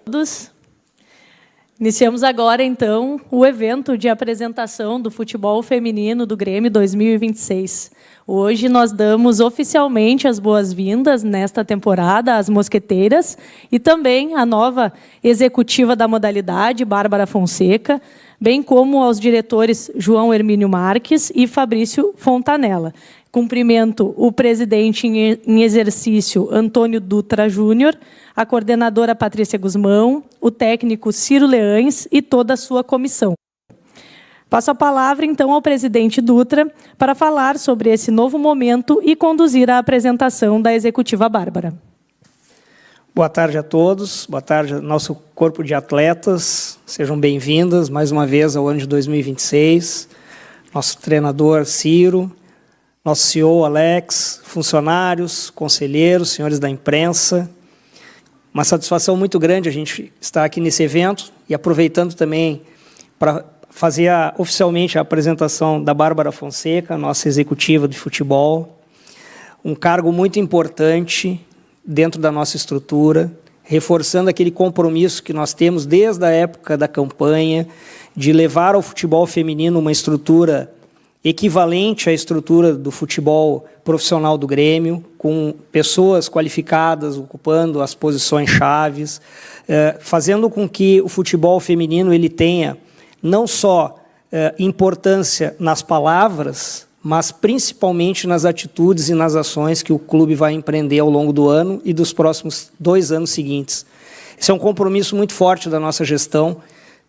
Todos. Iniciamos agora, então, o evento de apresentação do futebol feminino do Grêmio 2026. Hoje nós damos oficialmente as boas-vindas nesta temporada às mosqueteiras e também à nova executiva da modalidade, Bárbara Fonseca, bem como aos diretores João Hermínio Marques e Fabrício Fontanella. Cumprimento o presidente em exercício, Antônio Dutra Júnior, a coordenadora Patrícia Guzmão, o técnico Ciro Leães e toda a sua comissão. Passo a palavra, então, ao presidente Dutra para falar sobre esse novo momento e conduzir a apresentação da executiva Bárbara. Boa tarde a todos, boa tarde ao nosso corpo de atletas, sejam bem-vindas mais uma vez ao ano de 2026, nosso treinador Ciro, nosso CEO Alex, funcionários, conselheiros, senhores da imprensa. Uma satisfação muito grande a gente estar aqui nesse evento e aproveitando também para fazer oficialmente a apresentação da Bárbara Fonseca, nossa executiva de futebol. Um cargo muito importante dentro da nossa estrutura, reforçando aquele compromisso que nós temos desde a época da campanha de levar ao futebol feminino uma estrutura equivalente à estrutura do futebol profissional do Grêmio, com pessoas qualificadas ocupando as posições chaves, fazendo com que o futebol feminino ele tenha não só importância nas palavras, mas principalmente nas atitudes e nas ações que o clube vai empreender ao longo do ano e dos próximos 2 anos seguintes. Esse é um compromisso muito forte da nossa gestão,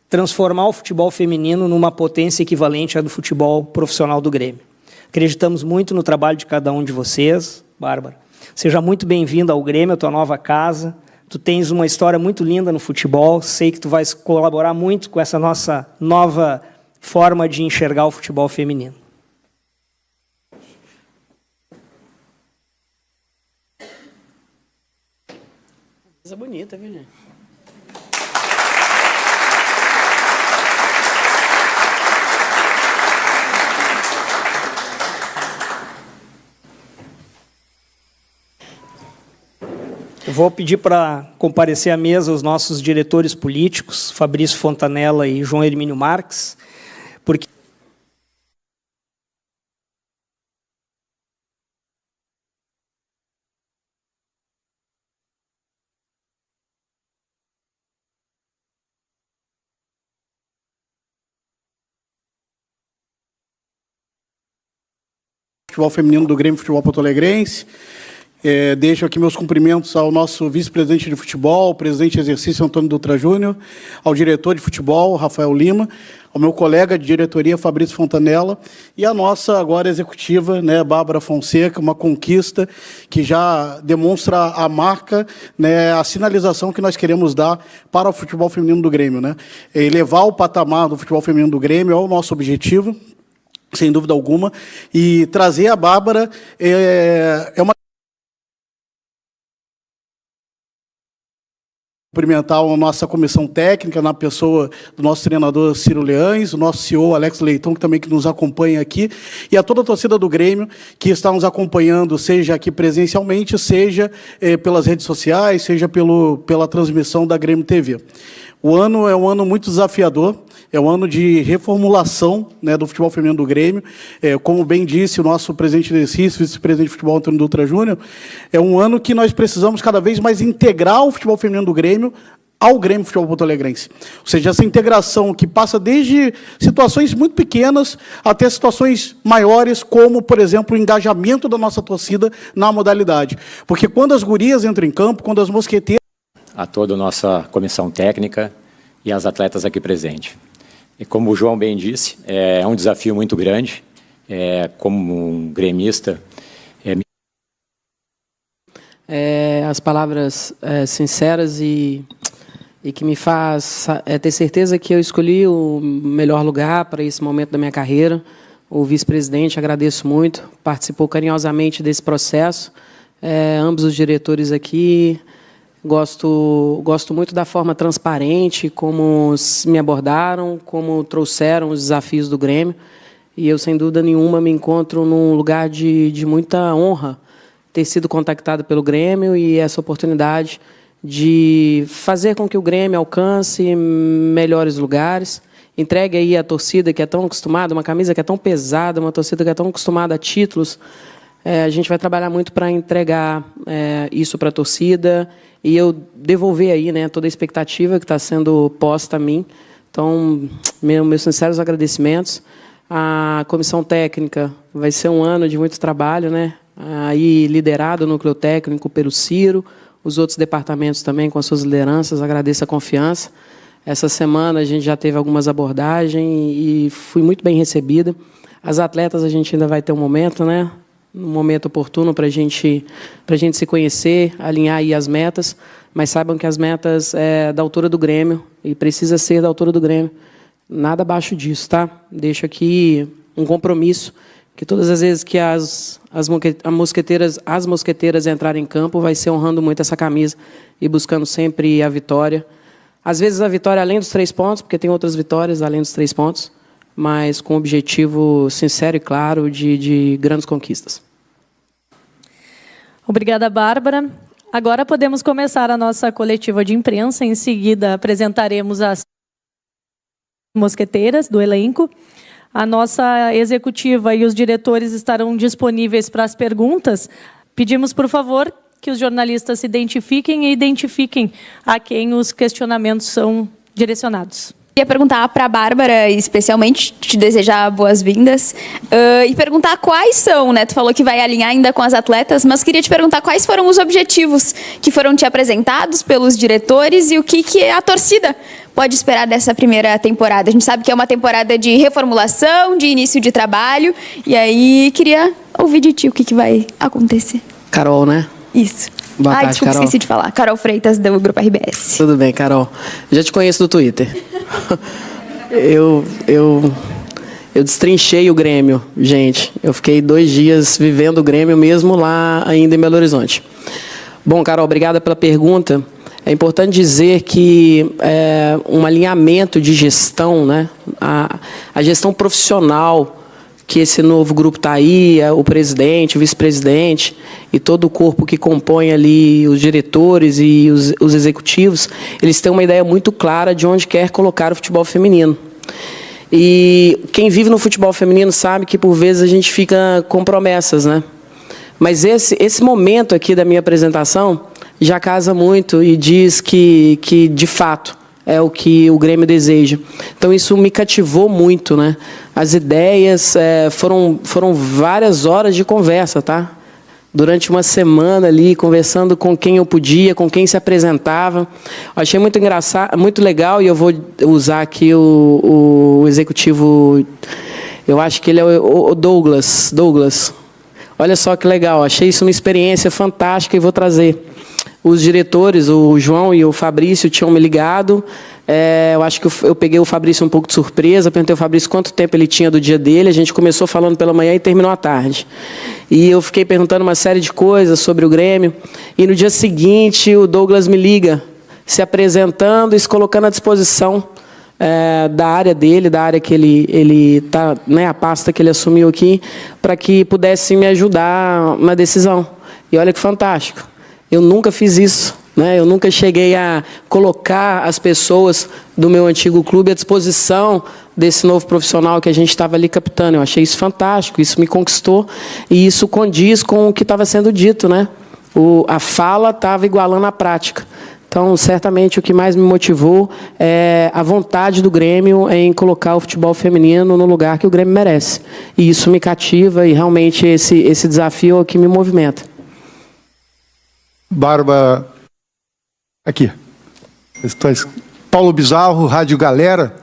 transformar o futebol feminino numa potência equivalente à do futebol profissional do Grêmio. Acreditamos muito no trabalho de cada um de vocês. Bárbara, seja muito bem-vinda ao Grêmio, a tua nova casa. Tu tens uma história muito linda no futebol, sei que tu vais colaborar muito com essa nossa nova forma de enxergar o futebol feminino. Coisa bonita, viu, gente? Eu vou pedir para comparecer à mesa os nossos diretores políticos, Fabrício Fontanella e João Hermínio Marques, porque futebol feminino do Grêmio Futebol Porto Alegrense. Deixo aqui meus cumprimentos ao nosso vice-presidente de futebol, presidente de exercício Antônio Dutra Júnior, ao diretor de futebol, Rafael Lima, ao meu colega de diretoria, Fabrício Fontanella, e a nossa agora executiva, né, Bárbara Fonseca, uma conquista que já demonstra a marca, né, a sinalização que nós queremos dar para o futebol feminino do Grêmio, né? Elevar o patamar do futebol feminino do Grêmio é o nosso objetivo, sem dúvida alguma, e trazer a Bárbara é uma cumprimentar a nossa comissão técnica, na pessoa do nosso treinador Ciro Leães, o nosso CEO Alex Leitão, que também nos acompanha aqui, e a toda a torcida do Grêmio que está nos acompanhando, seja aqui presencialmente, seja pelas redes sociais, seja pela transmissão da Grêmio TV. O ano é um ano muito desafiador, é um ano de reformulação, né, do futebol feminino do Grêmio. Como bem disse o nosso presidente de exercício, vice-presidente de futebol, Antônio Dutra Júnior, é um ano que nós precisamos cada vez mais integrar o futebol feminino do Grêmio ao Grêmio Futebol Porto Alegrense. Ou seja, essa integração que passa desde situações muito pequenas até situações maiores, como, por exemplo, o engajamento da nossa torcida na modalidade. Porque quando as gurias entram em campo, quando as mosqueteiras... A toda a nossa comissão técnica e as atletas aqui presentes. E como o João bem disse, é um desafio muito grande, como um gremista. As palavras sinceras e que me faz ter certeza que eu escolhi o melhor lugar para esse momento da minha carreira. O vice-presidente, agradeço muito, participou carinhosamente desse processo. Ambos os diretores aqui, gosto muito da forma transparente, como me abordaram, como trouxeram os desafios do Grêmio. E eu, sem dúvida nenhuma, me encontro num lugar de muita honra ter sido contactado pelo Grêmio e essa oportunidade de fazer com que o Grêmio alcance melhores lugares, entregue aí a torcida que é tão acostumada, uma camisa que é tão pesada, uma torcida que é tão acostumada a títulos. A gente vai trabalhar muito para entregar isso para a torcida e eu devolver aí, né, toda a expectativa que está sendo posta a mim. Então, meus sinceros agradecimentos. A comissão técnica vai ser um ano de muito trabalho, né? Aí liderado o núcleo técnico pelo Ciro, os outros departamentos também com as suas lideranças. Agradeço a confiança. Essa semana a gente já teve algumas abordagens e fui muito bem recebida. As atletas a gente ainda vai ter um momento, né? Um momento oportuno para a gente se conhecer, alinhar aí as metas, mas saibam que as metas é da altura do Grêmio e precisa ser da altura do Grêmio. Nada abaixo disso, tá? Deixo aqui um compromisso que todas as vezes que as mosqueteiras entrarem em campo, vai ser honrando muito essa camisa e buscando sempre a vitória. Às vezes a vitória além dos 3 pontos, porque tem outras vitórias além dos 3 pontos, mas com um objetivo sincero e claro de grandes conquistas. Obrigada, Bárbara. Agora podemos começar a nossa coletiva de imprensa. Em seguida, apresentaremos as mosqueteiras do elenco. A nossa executiva e os diretores estarão disponíveis para as perguntas. Pedimos, por favor, que os jornalistas se identifiquem e identifiquem a quem os questionamentos são direcionados. Queria perguntar para a Bárbara, especialmente, te desejar boas-vindas, e perguntar quais são, né? Tu falou que vai alinhar ainda com as atletas, mas queria te perguntar quais foram os objetivos que foram te apresentados pelos diretores e o que a torcida pode esperar dessa primeira temporada. A gente sabe que é uma temporada de reformulação, de início de trabalho, e aí queria ouvir de ti o que vai acontecer. Carol, né? Isso. Boa tarde, desculpa, Carol. esqueci de falar. Carol Freitas, do Grupo RBS. Tudo bem, Carol. Já te conheço do Twitter. Eu destrinchei o Grêmio, gente. Eu fiquei 2 dias vivendo o Grêmio mesmo lá ainda em Belo Horizonte. Bom, Carol, obrigada pela pergunta. É importante dizer que um alinhamento de gestão, né? A gestão profissional que esse novo grupo está aí, o presidente, o vice-presidente e todo o corpo que compõe ali os diretores e os executivos, eles têm uma ideia muito clara de onde quer colocar o futebol feminino. E quem vive no futebol feminino sabe que, por vezes, a gente fica com promessas, né? Mas esse momento aqui da minha apresentação já casa muito e diz que de fato, é o que o Grêmio deseja. Então, isso me cativou muito, né? As ideias foram várias horas de conversa, tá? Durante uma semana ali, conversando com quem eu podia, com quem se apresentava. Achei muito engraçado, muito legal, e eu vou usar aqui o executivo, eu acho que ele é o Douglas. Olha só que legal, achei isso uma experiência fantástica e vou trazer. Os diretores, o João e o Fabrício, tinham me ligado. Eu acho que eu peguei o Fabrício um pouco de surpresa, perguntei ao Fabrício quanto tempo ele tinha do dia dele. A gente começou falando pela manhã e terminou à tarde. E eu fiquei perguntando uma série de coisas sobre o Grêmio. E no dia seguinte, o Douglas me liga, se apresentando e se colocando à disposição da área dele, da área que ele está, né, a pasta que ele assumiu aqui, para que pudesse me ajudar na decisão. E olha que fantástico. Eu nunca fiz isso, né? Eu nunca cheguei a colocar as pessoas do meu antigo clube à disposição desse novo profissional que a gente estava ali captando. Eu achei isso fantástico, isso me conquistou e isso condiz com o que estava sendo dito, né? A fala estava igualando a prática. Então, certamente, o que mais me motivou é a vontade do Grêmio em colocar o futebol feminino no lugar que o Grêmio merece. E isso me cativa e, realmente, esse desafio é o que me movimenta. Bárbara, aqui. Paulo Bizarro, Rádio Galera.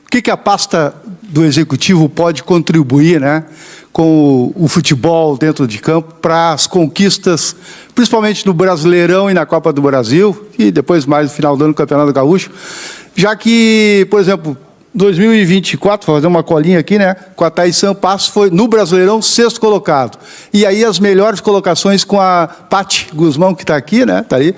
O que a pasta do Executivo pode contribuir, né, com o futebol dentro de campo para as conquistas, principalmente no Brasileirão e na Copa do Brasil, e depois mais no final do ano no Campeonato Gaúcho, já que, por exemplo, 2024, vou fazer uma colinha aqui, né? Com a Thaís Sampasso, foi no Brasileirão 6º colocado. E aí as melhores colocações com a Paty Guzmão, que está aqui, né? Está aí.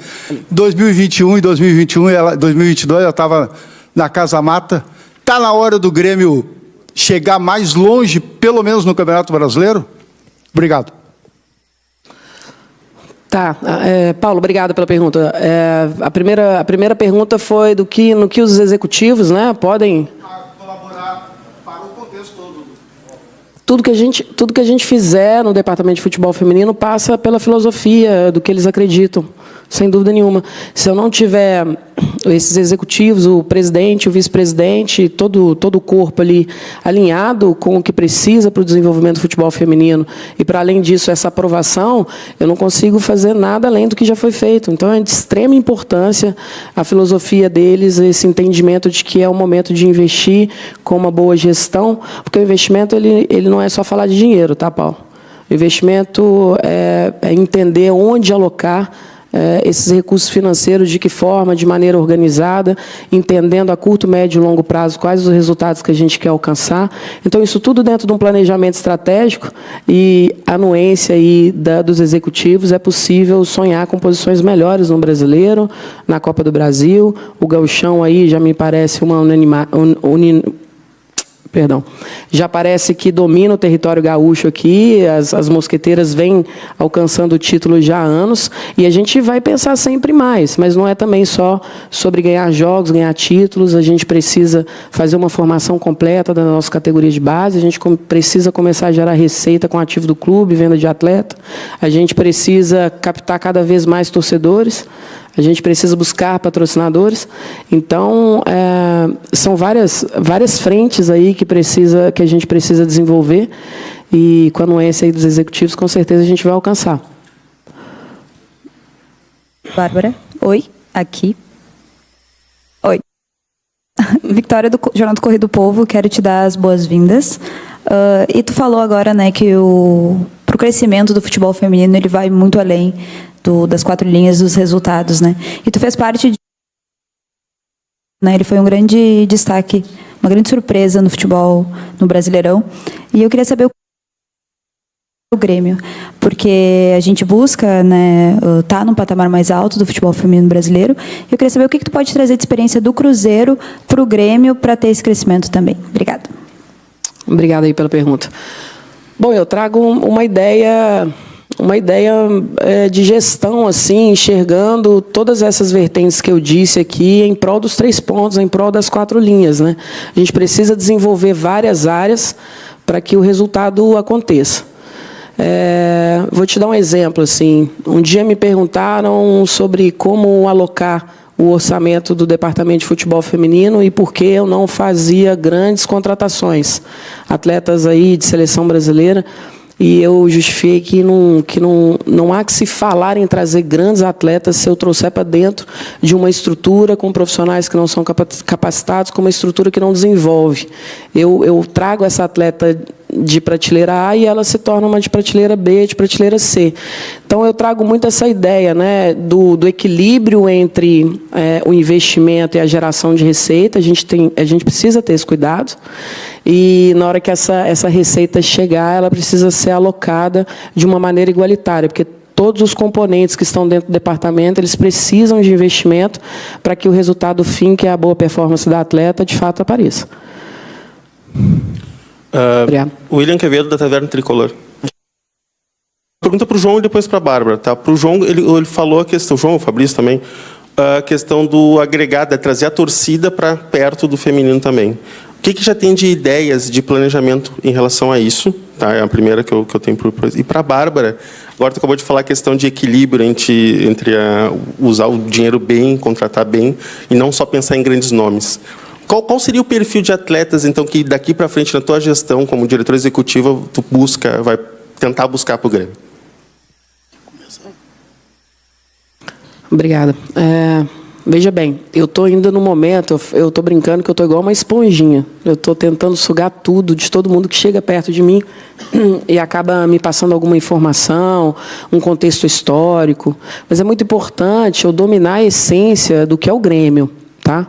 2021 e 2022, ela estava na Casa Mata. Está na hora do Grêmio chegar mais longe, pelo menos no Campeonato Brasileiro? Obrigado. Tá, Paulo, obrigada pela pergunta. A primeira pergunta foi no que os executivos, né, podem Colaborar para o contexto todo. Tudo que a gente fizer no Departamento de Futebol Feminino passa pela filosofia do que eles acreditam, sem dúvida nenhuma. Se eu não tiver esses executivos, o presidente, o vice-presidente, todo o corpo ali alinhado com o que precisa para o desenvolvimento do futebol feminino, e, para além disso, essa aprovação, eu não consigo fazer nada além do que já foi feito. Então, é de extrema importância a filosofia deles, esse entendimento de que é o momento de investir com uma boa gestão, porque o investimento ele não é só falar de dinheiro, tá, Paulo? O investimento é entender onde alocar esses recursos financeiros, de que forma, de maneira organizada, entendendo a curto, médio e longo prazo quais os resultados que a gente quer alcançar. Então, isso tudo dentro de um planejamento estratégico e anuência aí dos executivos, é possível sonhar com posições melhores no Brasileiro, na Copa do Brasil. O gauchão aí já me parece já parece que domina o território gaúcho aqui, as mosqueteiras vêm alcançando o título já há anos, e a gente vai pensar sempre mais, mas não é também só sobre ganhar jogos, ganhar títulos, a gente precisa fazer uma formação completa da nossa categoria de base, a gente precisa começar a gerar receita com o ativo do clube, venda de atleta, a gente precisa captar cada vez mais torcedores, a gente precisa buscar patrocinadores. Então, são várias frentes aí que a gente precisa desenvolver, e com a anuência aí dos executivos, com certeza a gente vai alcançar. Bárbara, oi, aqui. Oi. Victória do Jornal do Correio do Povo, quero te dar as boas-vindas. E tu falou agora, né, que pro crescimento do futebol feminino ele vai muito além das 4 linhas dos resultados, né? E tu fez parte né? Ele foi um grande destaque, uma grande surpresa no futebol no Brasileirão. E eu queria saber o Grêmio, porque a gente busca, né, tá num patamar mais alto do futebol feminino brasileiro. Eu queria saber o que tu pode trazer de experiência do Cruzeiro para o Grêmio para ter esse crescimento também. Obrigada. Obrigada aí pela pergunta. Bom, eu trago uma ideia de gestão, assim, enxergando todas essas vertentes que eu disse aqui em prol dos 3 pontos, em prol das 4 linhas, né? A gente precisa desenvolver várias áreas para que o resultado aconteça. Vou te dar um exemplo, assim. Um dia me perguntaram sobre como alocar o orçamento do Departamento de Futebol Feminino e por que eu não fazia grandes contratações. Atletas aí de seleção brasileira. E eu justifiquei que não há que se falar em trazer grandes atletas se eu trouxer para dentro de uma estrutura com profissionais que não são capacitados, com uma estrutura que não desenvolve. Eu trago essa atleta de prateleira A e ela se torna uma de prateleira B, de prateleira C. Então, eu trago muito essa ideia, né, do equilíbrio entre o investimento e a geração de receita. A gente precisa ter esse cuidado. E, na hora que essa receita chegar, ela precisa ser alocada de uma maneira igualitária, porque todos os componentes que estão dentro do departamento, eles precisam de investimento para que o resultado fim, que é a boa performance da atleta, de fato apareça. William Quevedo, da Taverna Tricolor. Pergunta para o João e depois para a Bárbara. Tá? Para o João, ele falou a questão, o João, o Fabrício também, a questão do agregado, é trazer a torcida para perto do feminino também. O que já tem de ideias, de planejamento em relação a isso? Tá? É a primeira que eu tenho. E para a Bárbara, agora tu acabou de falar a questão de equilíbrio entre usar o dinheiro bem, contratar bem, e não só pensar em grandes nomes. Qual seria o perfil de atletas, então, que daqui para frente, na tua gestão, como diretor executivo, tu vai tentar buscar para o Grêmio? Obrigada. Veja bem, eu estou ainda no momento, eu estou brincando que eu estou igual uma esponjinha. Eu estou tentando sugar tudo de todo mundo que chega perto de mim e acaba me passando alguma informação, um contexto histórico. Mas é muito importante eu dominar a essência do que é o Grêmio. Tá?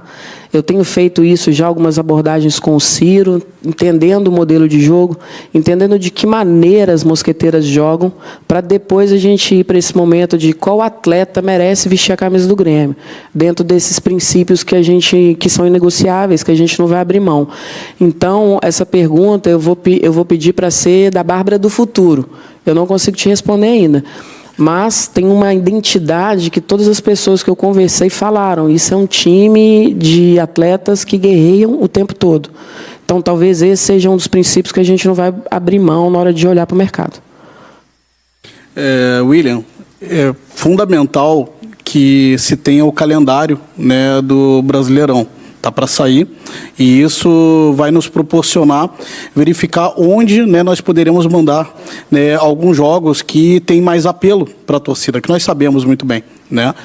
Eu tenho feito isso já, algumas abordagens com o Ciro, entendendo o modelo de jogo, entendendo de que maneira as mosqueteiras jogam, para depois a gente ir para esse momento de qual atleta merece vestir a camisa do Grêmio, dentro desses princípios que são inegociáveis, que a gente não vai abrir mão. Então, essa pergunta eu vou pedir para ser da Bárbara do futuro. Eu não consigo te responder ainda. mas tem uma identidade que todas as pessoas que eu conversei falaram. Isso é um time de atletas que guerreiam o tempo todo. Então, talvez esse seja um dos princípios que a gente não vai abrir mão na hora de olhar para o mercado. William, é fundamental que se tenha o calendário, né, do Brasileirão. Está para sair, e isso vai nos proporcionar verificar onde, né, nós poderemos mandar, né, alguns jogos que têm mais apelo para a torcida, que nós sabemos muito bem, né?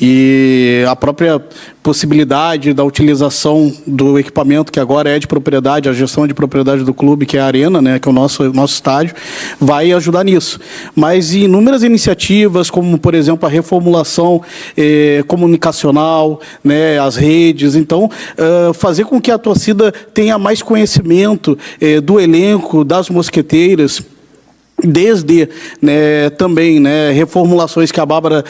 E a própria possibilidade da utilização do equipamento, que agora é de propriedade, a gestão de propriedade do clube, que é a Arena, né, que é o nosso estádio, vai ajudar nisso. Mas inúmeras iniciativas, como, por exemplo, a reformulação comunicacional, né, as redes, então, fazer com que a torcida tenha mais conhecimento do elenco, das mosqueteiras, desde, né, também, né, reformulações que a Bárbara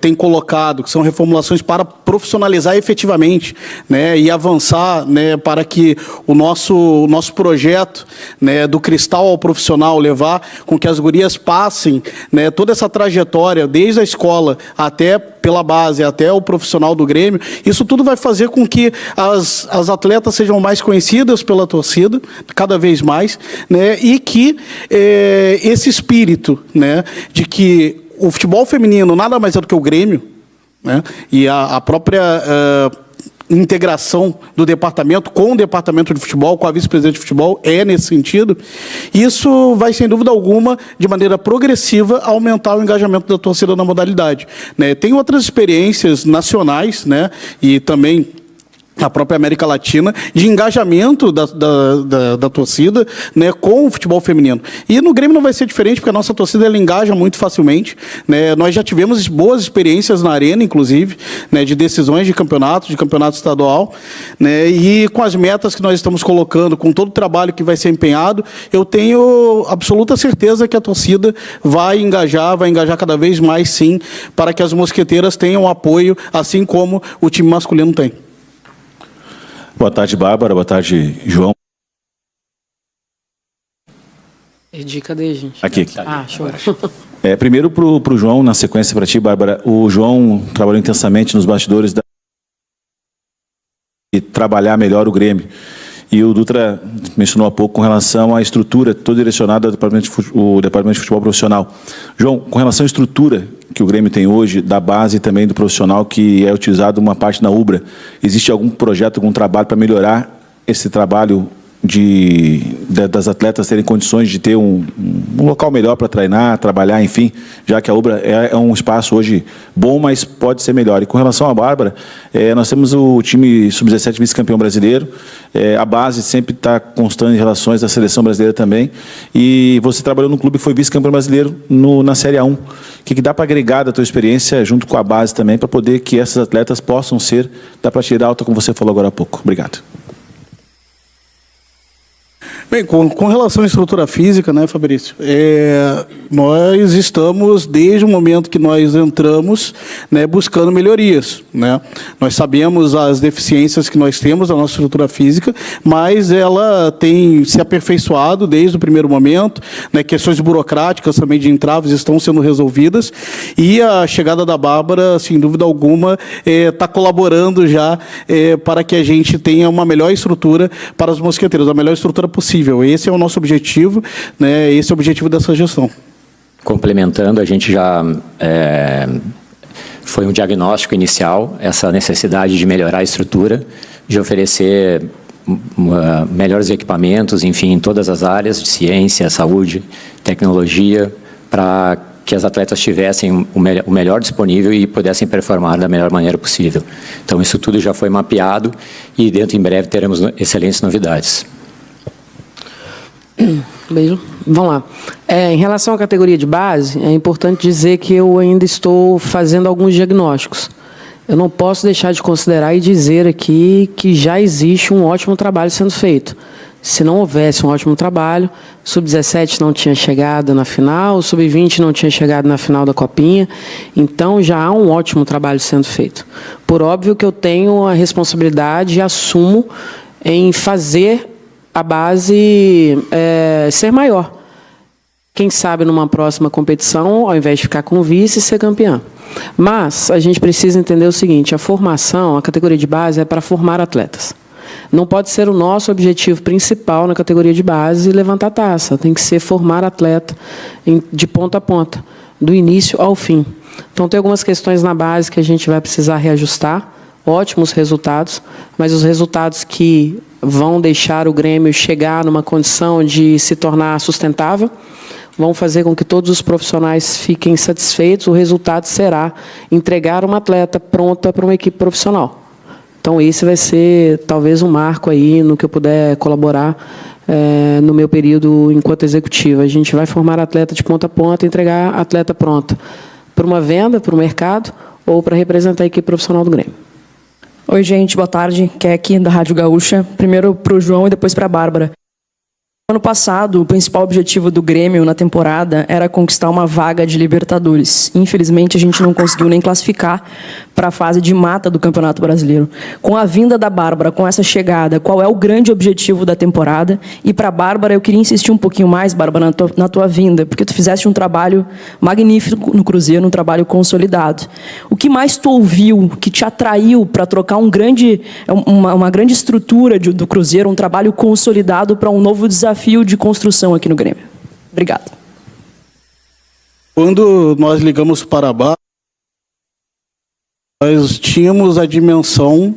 tem colocado, que são reformulações para profissionalizar efetivamente, né, e avançar, né, para que o nosso projeto, né, do cristal ao profissional, levar com que as gurias passem, né, toda essa trajetória, desde a escola até pela base, até o profissional do Grêmio. Isso tudo vai fazer com que as atletas sejam mais conhecidas pela torcida, cada vez mais, né, e que esse espírito, né, de que o futebol feminino nada mais é do que o Grêmio, né, e a própria integração do departamento com o departamento de futebol, com a vice-presidente de futebol, nesse sentido, isso vai, sem dúvida alguma, de maneira progressiva, aumentar o engajamento da torcida na modalidade, né. Tem outras experiências nacionais, né, e também a própria América Latina, de engajamento da torcida, né, com o futebol feminino. E no Grêmio não vai ser diferente, porque a nossa torcida ela engaja muito facilmente, né. Nós já tivemos boas experiências na Arena, inclusive, né, de decisões de campeonato estadual, né, e com as metas que nós estamos colocando, com todo o trabalho que vai ser empenhado, eu tenho absoluta certeza que a torcida vai engajar cada vez mais, sim, para que as mosqueteiras tenham apoio, assim como o time masculino tem. Boa tarde, Bárbara. Boa tarde, João. Cadê, gente? Aqui. Show. Primeiro para o João, na sequência para ti, Bárbara. O João trabalhou intensamente nos bastidores e trabalhar melhor o Grêmio. E o Dutra mencionou há pouco com relação à estrutura, toda direcionada ao departamento de futebol profissional. João, com relação à estrutura que o Grêmio tem hoje, da base e também do profissional, que é utilizado uma parte na UBRA, existe algum projeto, algum trabalho para melhorar esse trabalho das atletas terem condições de ter um local melhor para treinar, trabalhar, enfim, já que a UBRA é um espaço hoje bom, mas pode ser melhor. E com relação à Bárbara, nós temos o time sub-17 vice-campeão brasileiro, a base sempre está constando em relações à seleção brasileira também, e você trabalhou no clube e foi vice-campeão brasileiro na Série A1. O que dá para agregar da tua experiência junto com a base também, para poder que essas atletas possam ser da prateleira alta, como você falou agora há pouco? Obrigado. Bem, com relação à estrutura física, né, Fabrício, nós estamos, desde o momento que nós entramos, né, buscando melhorias, né. Nós sabemos as deficiências que nós temos na nossa estrutura física, mas ela tem se aperfeiçoado desde o primeiro momento, né, questões burocráticas também de entraves estão sendo resolvidas, e a chegada da Bárbara, sem dúvida alguma, está colaborando já para que a gente tenha uma melhor estrutura para os mosqueteiros, a melhor estrutura possível. Esse é o nosso objetivo, né? Esse é o objetivo dessa gestão. Complementando, a gente já foi um diagnóstico inicial, essa necessidade de melhorar a estrutura, de oferecer melhores equipamentos, enfim, em todas as áreas de ciência, saúde, tecnologia, para que as atletas tivessem o melhor disponível e pudessem performar da melhor maneira possível. Então, isso tudo já foi mapeado e dentro em breve teremos excelentes novidades. Beijo. Vamos lá. Em relação à categoria de base, é importante dizer que eu ainda estou fazendo alguns diagnósticos. Eu não posso deixar de considerar e dizer aqui que já existe um ótimo trabalho sendo feito. Se não houvesse um ótimo trabalho, o Sub-17 não tinha chegado na final, o Sub-20 não tinha chegado na final da Copinha, então já há um ótimo trabalho sendo feito. Por óbvio que eu tenho a responsabilidade e assumo em fazer a base ser maior. Quem sabe numa próxima competição, ao invés de ficar com vice, ser campeã. Mas a gente precisa entender o seguinte, a formação, a categoria de base é para formar atletas. Não pode ser o nosso objetivo principal na categoria de base levantar taça. Tem que ser formar atleta de ponta a ponta, do início ao fim. Então, tem algumas questões na base que a gente vai precisar reajustar. Ótimos resultados, mas os resultados que vão deixar o Grêmio chegar numa condição de se tornar sustentável, vão fazer com que todos os profissionais fiquem satisfeitos. O resultado será entregar uma atleta pronta para uma equipe profissional. Então, esse vai ser, talvez, um marco aí no que eu puder colaborar no meu período enquanto executivo. A gente vai formar atleta de ponta a ponta e entregar a atleta pronta para uma venda, para o mercado ou para representar a equipe profissional do Grêmio. Oi, gente, boa tarde. Que é aqui da Rádio Gaúcha. Primeiro para o João e depois para a Bárbara. Ano passado, o principal objetivo do Grêmio na temporada era conquistar uma vaga de Libertadores. Infelizmente, a gente não conseguiu nem classificar para a fase de mata do Campeonato Brasileiro. Com a vinda da Bárbara, com essa chegada, qual é o grande objetivo da temporada? E para a Bárbara, eu queria insistir um pouquinho mais, Bárbara, na tua vinda, porque tu fizeste um trabalho magnífico no Cruzeiro, um trabalho consolidado. O que mais tu ouviu, que te atraiu para trocar uma grande estrutura do Cruzeiro, um trabalho consolidado para um novo desafio de construção aqui no Grêmio? Obrigado. Quando nós ligamos para a Bárbara, nós tínhamos a dimensão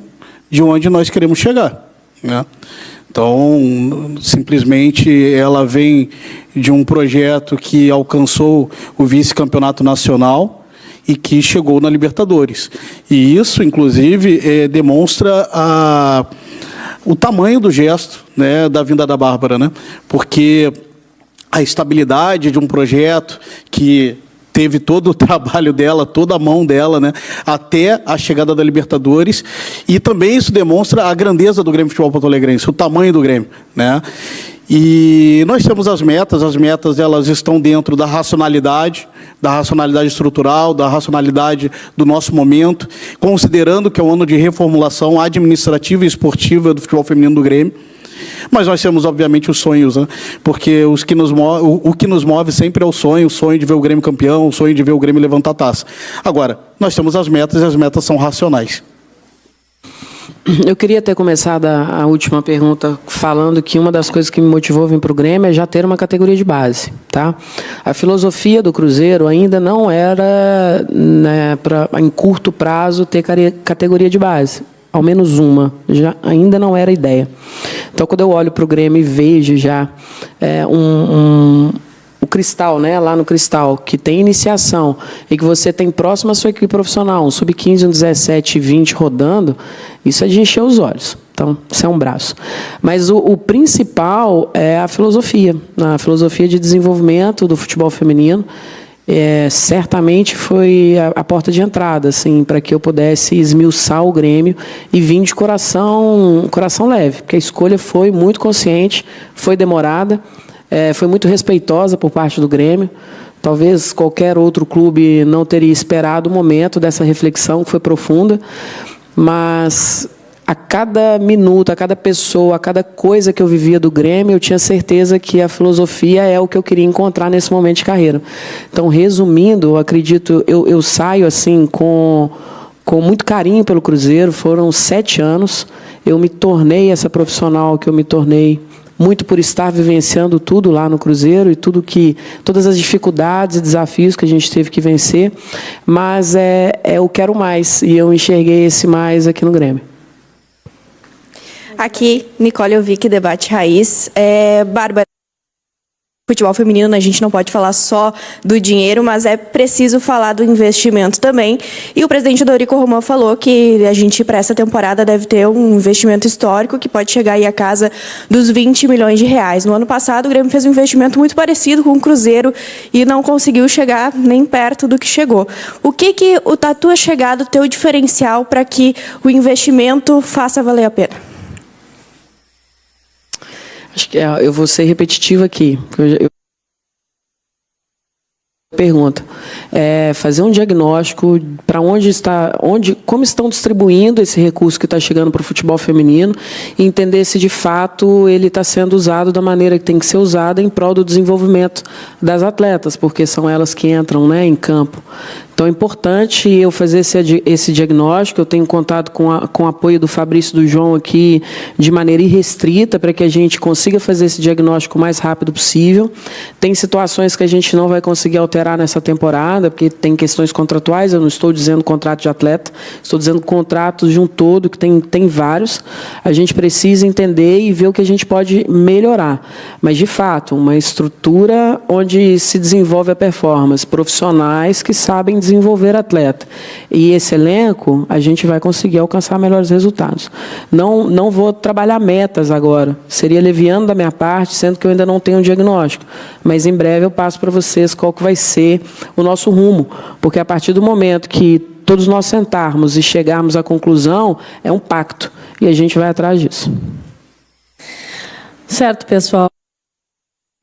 de onde nós queremos chegar, né? Então, simplesmente, ela vem de um projeto que alcançou o vice-campeonato nacional e que chegou na Libertadores. E isso, inclusive, demonstra o tamanho do gesto, né, da vinda da Bárbara, né? Porque a estabilidade de um projeto que teve todo o trabalho dela, toda a mão dela, né, até a chegada da Libertadores, e também isso demonstra a grandeza do Grêmio Futebol Porto Alegrense, o tamanho do Grêmio, né? E nós temos as metas elas estão dentro da racionalidade estrutural, da racionalidade do nosso momento, considerando que é um ano de reformulação administrativa e esportiva do futebol feminino do Grêmio. Mas nós temos, obviamente, os sonhos, né? Porque o que nos move sempre é o sonho de ver o Grêmio campeão, o sonho de ver o Grêmio levantar a taça. Agora, nós temos as metas e as metas são racionais. Eu queria ter começado a última pergunta falando que uma das coisas que me motivou a vir para o Grêmio é já ter uma categoria de base, tá? A filosofia do Cruzeiro ainda não era, né, em curto prazo, ter categoria de base. Ao menos uma, ainda não era a ideia. Então, quando eu olho para o Grêmio e vejo já o Cristal, né, lá no Cristal, que tem iniciação e que você tem próximo à sua equipe profissional, um sub-15, um 17, 20 rodando, isso é de encher os olhos. Então, isso é um braço. Mas o principal é a filosofia de desenvolvimento do futebol feminino. Certamente foi a porta de entrada, assim, para que eu pudesse esmiuçar o Grêmio e vir de coração leve, porque a escolha foi muito consciente, foi demorada, foi muito respeitosa por parte do Grêmio. Talvez qualquer outro clube não teria esperado o momento dessa reflexão, que foi profunda, mas a cada minuto, a cada pessoa, a cada coisa que eu vivia do Grêmio, eu tinha certeza que a filosofia é o que eu queria encontrar nesse momento de carreira. Então, resumindo, eu acredito, eu saio assim com muito carinho pelo Cruzeiro. Foram 7 anos, eu me tornei essa profissional que eu me tornei muito por estar vivenciando tudo lá no Cruzeiro e todas as dificuldades e desafios que a gente teve que vencer, mas eu quero mais, e eu enxerguei esse mais aqui no Grêmio. Aqui, Nicole Ovic, Debate Raiz. Bárbara, futebol feminino, a gente não pode falar só do dinheiro, mas é preciso falar do investimento também. E o presidente Dorico Romão falou que a gente, para essa temporada, deve ter um investimento histórico que pode chegar aí a casa dos 20 milhões de reais. No ano passado, o Grêmio fez um investimento muito parecido com o Cruzeiro e não conseguiu chegar nem perto do que chegou. O que a tua chegada, o teu diferencial para que o investimento faça valer a pena? Acho que eu vou ser repetitivo aqui. Pergunta. Fazer um diagnóstico para como estão distribuindo esse recurso que está chegando para o futebol feminino e entender se de fato ele está sendo usado da maneira que tem que ser usado em prol do desenvolvimento das atletas, porque são elas que entram, né, em campo. Então é importante eu fazer esse diagnóstico. Eu tenho contato com o apoio do Fabrício e do João aqui de maneira irrestrita para que a gente consiga fazer esse diagnóstico o mais rápido possível. Tem situações que a gente não vai conseguir alterar nessa temporada, porque tem questões contratuais. Eu não estou dizendo contrato de atleta, estou dizendo contratos de um todo, que tem vários. A gente precisa entender e ver o que a gente pode melhorar. Mas, de fato, uma estrutura onde se desenvolve a performance, profissionais que sabem desenvolver atleta. E esse elenco, a gente vai conseguir alcançar melhores resultados. Não vou trabalhar metas agora. Seria leviano da minha parte, sendo que eu ainda não tenho um diagnóstico. Mas em breve eu passo para vocês qual que vai ser o nosso rumo. Porque a partir do momento que todos nós sentarmos e chegarmos à conclusão, é um pacto. E a gente vai atrás disso. Certo, pessoal.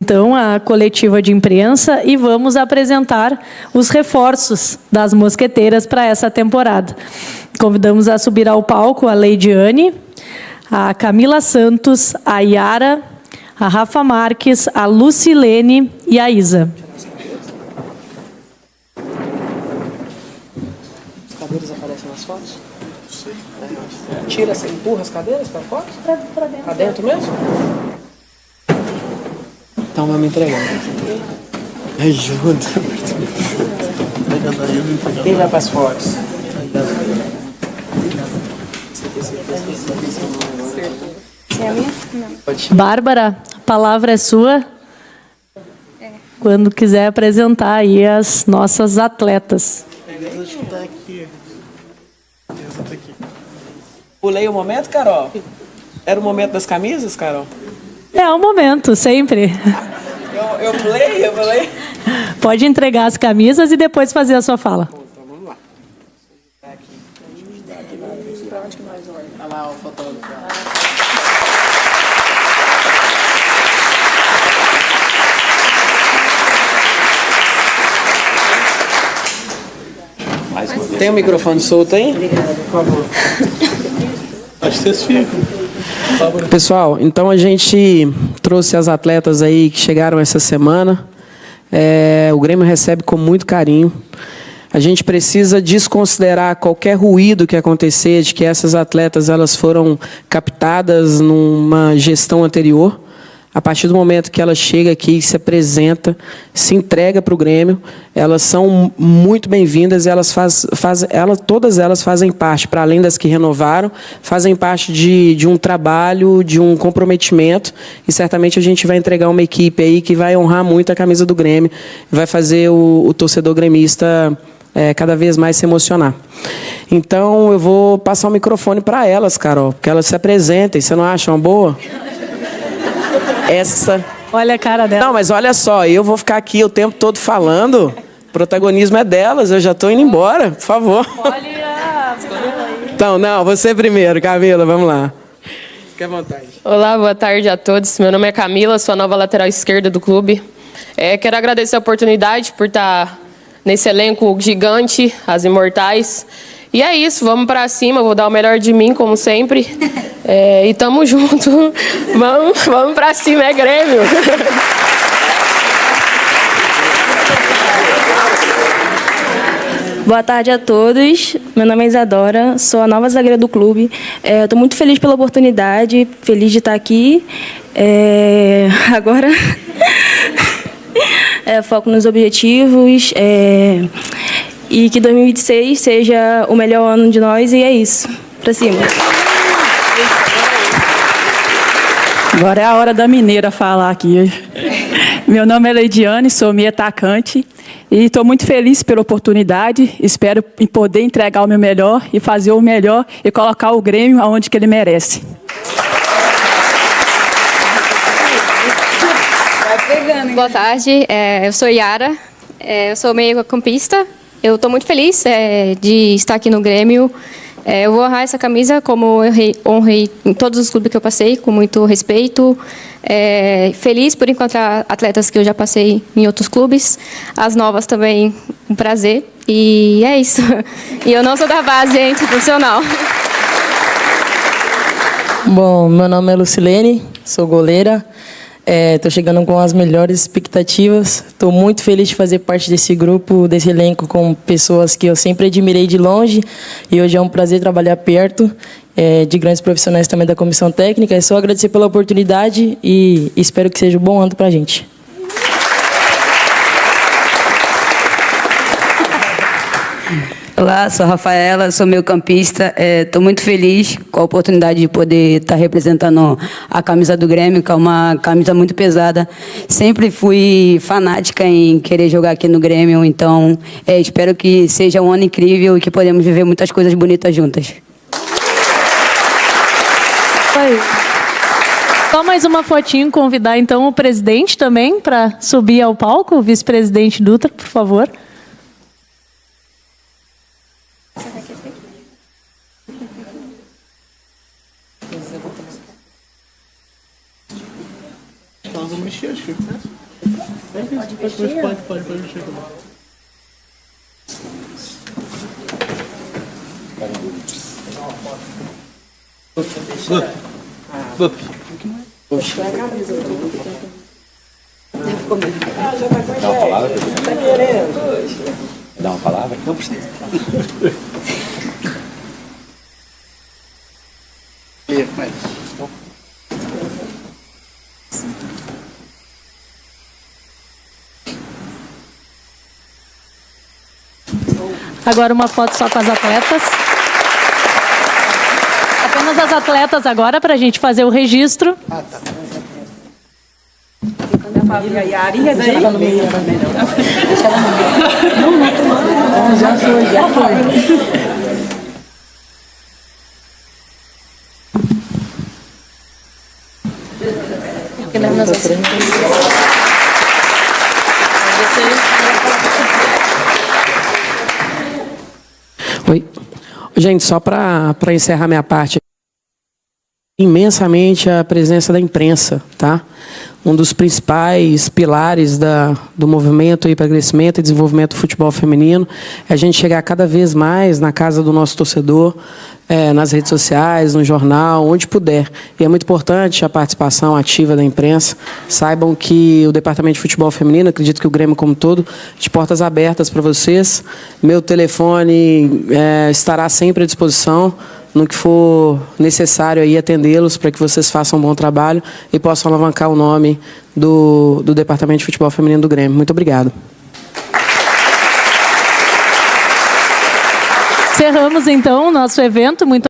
Então, a coletiva de imprensa e vamos apresentar os reforços das mosqueteiras para essa temporada. Convidamos a subir ao palco a Leidiane, a Camila Santos, a Yara, a Rafa Marques, a Lucilene e a Isa. As cadeiras aparecem nas fotos? Tira, empurra as cadeiras para fora? Para dentro. Para dentro mesmo? Então vamos entregar. Ajuda. Quem vai para as fotos? É a minha? Não. Bárbara, a palavra é sua. Quando quiser apresentar aí as nossas atletas. Pulei o momento, Carol? Era o momento das camisas, Carol? É o momento, sempre. Eu pulei. Pode entregar as camisas e depois fazer a sua fala. Então vamos lá. Pra onde que nós olhamos? Olha lá o fotógrafo. Tem um microfone solto aí? Obrigada, por favor. Acho que vocês ficam. Pessoal, então a gente trouxe as atletas aí que chegaram essa semana. O Grêmio recebe com muito carinho. A gente precisa desconsiderar qualquer ruído que acontecer de que essas atletas elas foram captadas numa gestão anterior. A partir do momento que ela chega aqui, se apresenta, se entrega para o Grêmio, elas são muito bem-vindas e todas elas fazem parte, para além das que renovaram, fazem parte de um trabalho, de um comprometimento, e certamente a gente vai entregar uma equipe aí que vai honrar muito a camisa do Grêmio, vai fazer o torcedor gremista cada vez mais se emocionar. Então, eu vou passar o microfone para elas, Carol, porque elas se apresentem. Você não acha uma boa? Olha a cara dela. Não, mas olha só, eu vou ficar aqui o tempo todo falando. O protagonismo é delas, eu já estou indo embora, por favor. Olha. Então, não, você primeiro, Camila, vamos lá. Fique à vontade. Olá, boa tarde a todos. Meu nome é Camila, sou a nova lateral esquerda do clube. Quero agradecer a oportunidade por estar nesse elenco gigante, as imortais. E é isso, vamos para cima, vou dar o melhor de mim, como sempre. E tamo junto. Vamos para cima, é Grêmio. Boa tarde a todos. Meu nome é Isadora, sou a nova zagueira do clube. Estou muito feliz pela oportunidade, feliz de estar aqui. Agora, foco nos objetivos. E que 2026 seja o melhor ano de nós, e é isso. Pra cima. Agora é a hora da mineira falar aqui. Meu nome é Leidiane, sou meia atacante e estou muito feliz pela oportunidade. Espero poder entregar o meu melhor e fazer o melhor e colocar o Grêmio aonde que ele merece. Boa tarde, eu sou Yara, eu sou meio-campista. Eu estou muito feliz de estar aqui no Grêmio Eu vou honrar essa camisa como eu honrei em todos os clubes que eu passei, com muito respeito. Feliz por encontrar atletas que eu já passei em outros clubes. As novas também, um prazer. E é isso. E eu não sou da base, gente, profissional. Bom, meu nome é Lucilene, sou goleira. Estou chegando com as melhores expectativas. Estou muito feliz de fazer parte desse grupo, desse elenco, com pessoas que eu sempre admirei de longe. E hoje é um prazer trabalhar perto de grandes profissionais também da comissão técnica. É só agradecer pela oportunidade e espero que seja um bom ano para a gente. Olá, sou a Rafaela, sou meio-campista. Estou muito feliz com a oportunidade de poder estar representando a camisa do Grêmio, que é uma camisa muito pesada. Sempre fui fanática em querer jogar aqui no Grêmio, então espero que seja um ano incrível e que podemos viver muitas coisas bonitas juntas. Só mais uma fotinho, convidar então o presidente também para subir ao palco, o vice-presidente Dutra, por favor. Nós vamos mexer, acho que pode mexer. Dá uma palavra? Dá uma palavra? Não precisa. Agora uma foto só com as atletas. Apenas as atletas agora para a gente fazer o registro. Tá. E a Arinha daí? Deixa ela no meio. Não, já foi. Oi. Gente, só para encerrar minha parte, imensamente a presença da imprensa, tá? Um dos principais pilares do movimento para crescimento e desenvolvimento do futebol feminino é a gente chegar cada vez mais na casa do nosso torcedor, nas redes sociais, no jornal, onde puder. E é muito importante a participação ativa da imprensa. Saibam que o Departamento de Futebol Feminino, acredito que o Grêmio como todo, de portas abertas para vocês. Meu telefone estará sempre à disposição no que for necessário aí atendê-los para que vocês façam um bom trabalho e possam alavancar o nome do Departamento de Futebol Feminino do Grêmio. Muito obrigado. Encerramos então o nosso evento. Muito